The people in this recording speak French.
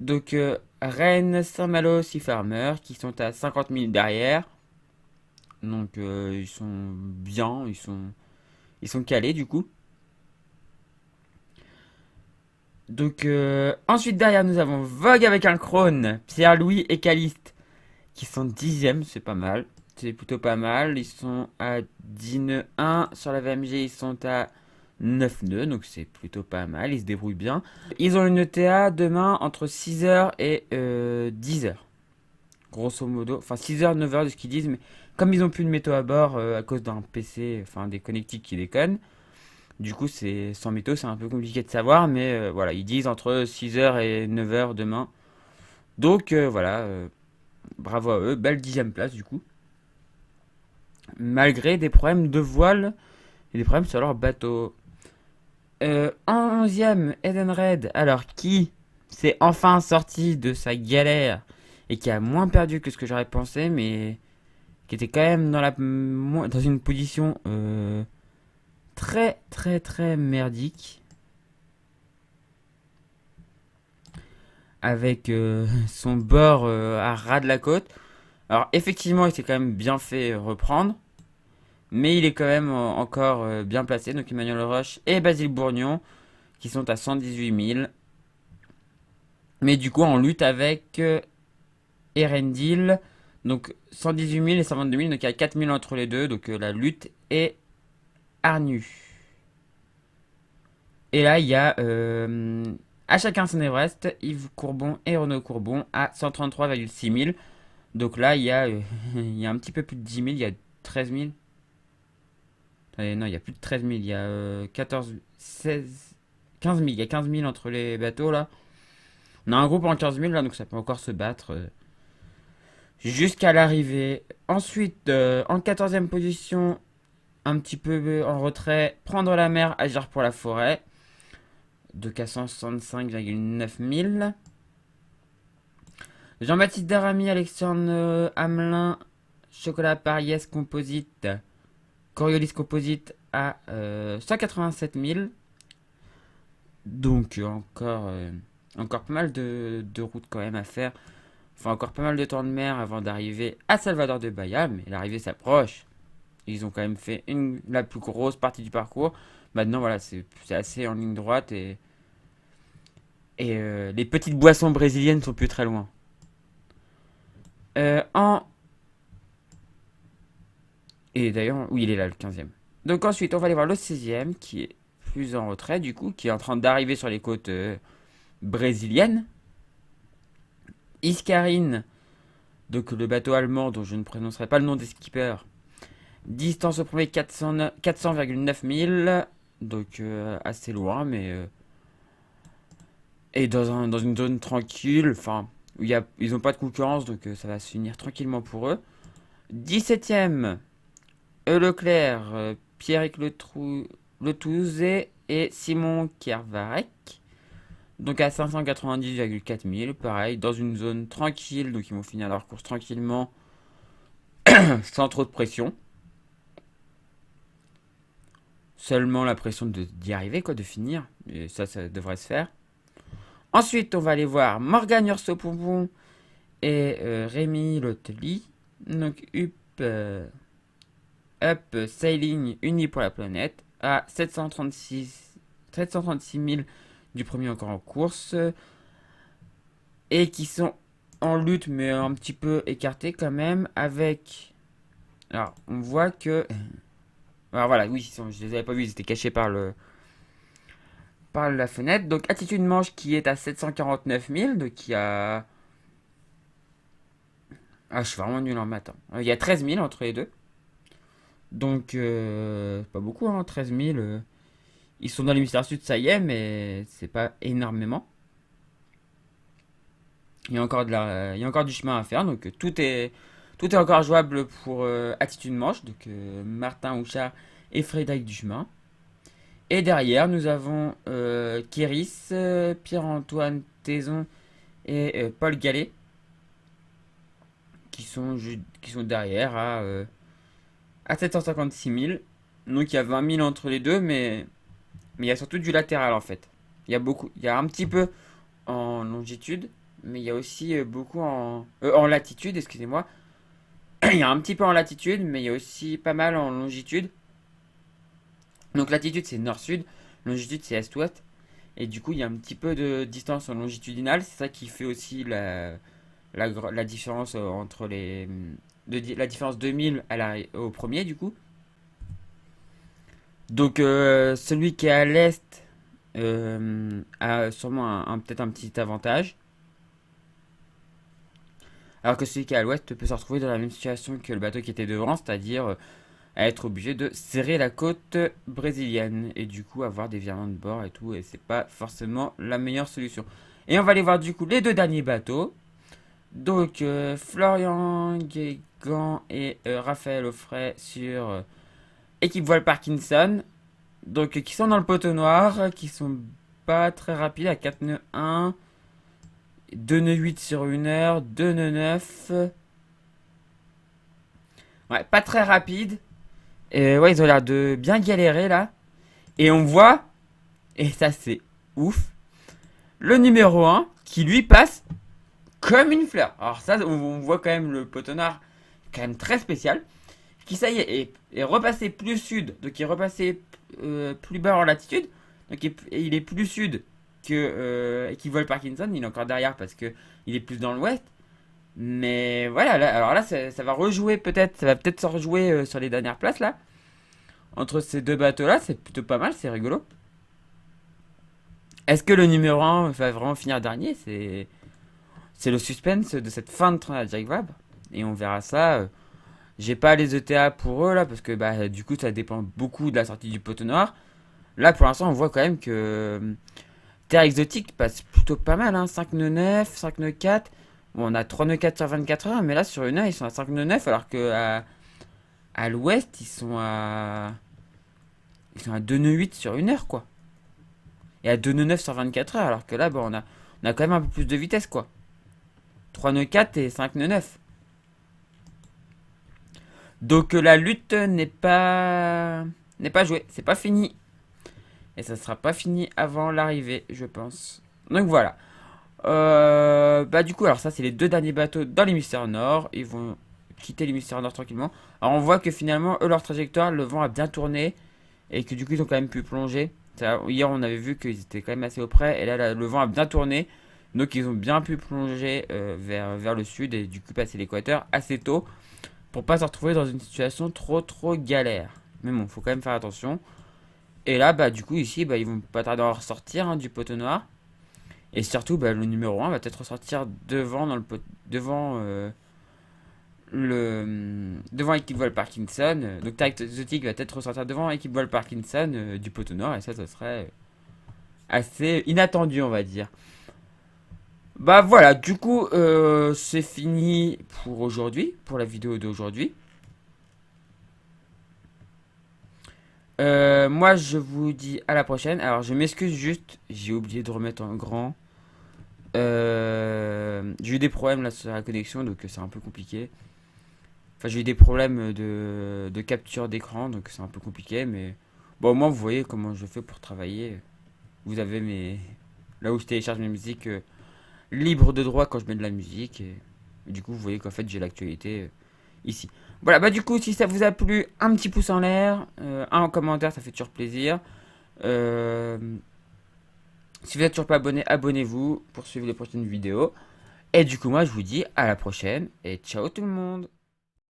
Donc Rennes, Saint-Malo, Sea Farmer qui sont à 50 000 derrière. Donc ils sont bien, ils sont calés du coup. Donc ensuite derrière nous avons Vogue avec un Krone, Pierre-Louis et Caliste qui sont 10e, c'est pas mal. C'est plutôt pas mal. Ils sont à 10 nœuds 1. Sur la VMG, ils sont à 9 nœuds, donc c'est plutôt pas mal. Ils se débrouillent bien. Ils ont une ETA demain entre 6h et 10h. Grosso modo. Enfin 6h, 9h de ce qu'ils disent, mais comme ils ont plus de métaux à bord à cause d'un PC, enfin des connectiques qui déconnent, du coup c'est sans métaux, c'est un peu compliqué de savoir, mais voilà, ils disent entre 6h et 9h demain. Donc voilà, bravo à eux, belle 10e place du coup. Malgré des problèmes de voile et des problèmes sur leur bateau. En 11e, Edenred, alors qui s'est enfin sorti de sa galère et qui a moins perdu que ce que j'aurais pensé, mais qui était quand même dans une position très très très merdique, avec son bord à ras de la côte. Alors effectivement, il s'est quand même bien fait reprendre, mais il est quand même encore bien placé. Donc Emmanuel Roche et Basile Bourgnon qui sont à 118 000. Mais du coup en lutte avec Erendil. Donc 118 000 et 122 000. Donc il y a 4 000 entre les deux. Donc la lutte est hargnue. Et là il y a à chacun son Everest, Yves Courbon et Renaud Courbon à 133,6 000. Donc là il y a, il y a un petit peu plus de 10 000. Il y a 13 000. Non, il y a plus de 13 000. Il y a 14, 16, 15 000. Il y a 15 000 entre les bateaux là. On a un groupe en 15 000 là, donc ça peut encore se battre jusqu'à l'arrivée. Ensuite, en 14e position, un petit peu en retrait, prendre la mer, agir pour la forêt. De 465,9 000. Jean-Baptiste Daramy, Alexandre Hamelin, Chocolat Pariès Composite, Coriolis Composite à 187 000. Donc encore pas mal de routes quand même à faire. Enfin, encore pas mal de temps de mer avant d'arriver à Salvador de Bahia, mais l'arrivée s'approche. Ils ont quand même fait la plus grosse partie du parcours. Maintenant, voilà, c'est assez en ligne droite et les petites boissons brésiliennes sont plus très loin. En Et d'ailleurs, oui, il est là, le 15e. Donc ensuite, on va aller voir le 16e, qui est plus en retrait, du coup, qui est en train d'arriver sur les côtes brésiliennes. Iscarine, donc le bateau allemand dont je ne prononcerai pas le nom des skippers. Distance au premier 400,9 000, donc assez loin, mais... et dans une zone tranquille, enfin, où ils n'ont pas de concurrence, donc ça va se finir tranquillement pour eux. 17e, Leclerc, Pierrick Letouzé et Simon Kervarek. Donc à 590,4 000, pareil, dans une zone tranquille, donc ils vont finir leur course tranquillement, sans trop de pression. Seulement la pression d'y arriver, quoi, de finir. Et ça devrait se faire. Ensuite, on va aller voir Morgan Urso-Pompon et Rémi Lotely. Donc Up Sailing Unis pour la planète à 736 000 du premier encore en course. Et qui sont en lutte, mais un petit peu écartés quand même. Avec. Alors, on voit que. Alors voilà, oui, je les avais pas vus, ils étaient cachés par la fenêtre. Donc, Attitude Manche qui est à 749 000. Donc, il y a. Ah, je suis vraiment nul en maths. Il y a 13 000 entre les deux. Donc, pas beaucoup, hein, 13 000. Ils sont dans l'hémisphère sud, ça y est, mais c'est pas énormément. Il y a encore il y a encore du chemin à faire, donc tout est encore jouable pour Attitude Manche, donc Martin Houchard et Frédéric Duchemin. Et derrière, nous avons Kéris, Pierre-Antoine Thézon et Paul Gallet qui sont derrière à 756 000. Donc il y a 20 000 entre les deux, mais il y a surtout du latéral en fait. Il y a un petit peu en longitude, mais il y a aussi beaucoup en latitude, excusez-moi. Il y a un petit peu en latitude, mais il y a aussi pas mal en longitude. Donc latitude c'est nord-sud, longitude c'est est-ouest. Et du coup il y a un petit peu de distance en longitudinale. C'est ça qui fait aussi la différence entre la différence 2000 au premier du coup. Donc celui qui est à l'est a sûrement peut-être un petit avantage. Alors que celui qui est à l'ouest peut se retrouver dans la même situation que le bateau qui était devant, c'est-à-dire à être obligé de serrer la côte brésilienne et du coup avoir des virements de bord et tout, et c'est pas forcément la meilleure solution. Et on va aller voir du coup les deux derniers bateaux. Donc Florian Guégan et Raphaël Offray sur équipe voile Parkinson. Donc qui sont dans le poteau noir, qui sont pas très rapides à 4 nœuds 1, 2 nœuds 8 sur 1 heure, 2 nœuds 9. Ouais, pas très rapide. Et ouais, ils ont l'air de bien galérer là. Et on voit, et ça c'est ouf, le numéro un qui lui passe comme une fleur. Alors ça, on voit quand même le poteau noir, quand même très spécial, qui ça y est repassé plus sud, donc il est repassé plus bas en latitude, donc il est plus sud qui vole Parkinson, il est encore derrière parce que il est plus dans l'ouest. Mais voilà, alors là, ça va rejouer peut-être, ça va peut-être se rejouer sur les dernières places là. Entre ces deux bateaux là, c'est plutôt pas mal, c'est rigolo. Est-ce que le numéro un va vraiment finir dernier? C'est le suspense de cette fin de tournoi de Jack Vabre. Et on verra ça. J'ai pas les ETA pour eux là, parce que bah, du coup, ça dépend beaucoup de la sortie du poteau noir. Là, pour l'instant, on voit quand même que Terre Exotique passe plutôt pas mal. Hein. 5 nœuds 9, 5 nœuds 4. Bon, on a 3 nœuds 4 sur 24 heures, mais là, sur une heure, ils sont à 5 nœuds 9, alors que à l'ouest, ils sont à 2 nœuds 8 sur une heure, quoi. Et à 2 nœuds 9 sur 24 heures, alors que là, bon, on a quand même un peu plus de vitesse, quoi. 3 nœuds 4 et 5 nœuds 9. Donc la lutte n'est pas jouée, c'est pas fini. Et ça sera pas fini avant l'arrivée, je pense. Donc voilà. Bah du coup, alors ça c'est les deux derniers bateaux dans l'hémisphère nord. Ils vont quitter l'hémisphère nord tranquillement. Alors on voit que finalement, eux, leur trajectoire, le vent a bien tourné. Et que du coup, ils ont quand même pu plonger. Hier, on avait vu qu'ils étaient quand même assez auprès. Et là, le vent a bien tourné. Donc ils ont bien pu plonger vers le sud et du coup passer l'équateur assez tôt pour pas se retrouver dans une situation trop galère. Mais bon, faut quand même faire attention. Et là, bah du coup ici, bah, ils vont pas tarder à ressortir hein, du poteau noir. Et surtout, bah, le numéro un va peut-être ressortir devant équipe Vol Parkinson. Donc Tarek Exotic va peut-être ressortir devant équipe Vol Parkinson du poteau noir. Et ça serait assez inattendu, on va dire. Bah voilà, du coup, c'est fini pour aujourd'hui, pour la vidéo d'aujourd'hui. Moi, je vous dis à la prochaine. Alors, je m'excuse juste, j'ai oublié de remettre en grand. J'ai eu des problèmes là sur la connexion, donc c'est un peu compliqué. Enfin, j'ai eu des problèmes de capture d'écran, donc c'est un peu compliqué. Mais bon, au moins, vous voyez comment je fais pour travailler. Vous avez là où je télécharge mes musiques libre de droit quand je mets de la musique. Et du coup, vous voyez qu'en fait, j'ai l'actualité ici. Voilà, bah du coup, si ça vous a plu, un petit pouce en l'air, un en commentaire, ça fait toujours plaisir. Euh, Si vous n'êtes toujours pas abonné, abonnez-vous pour suivre les prochaines vidéos. Et du coup, moi, je vous dis à la prochaine et ciao tout le monde.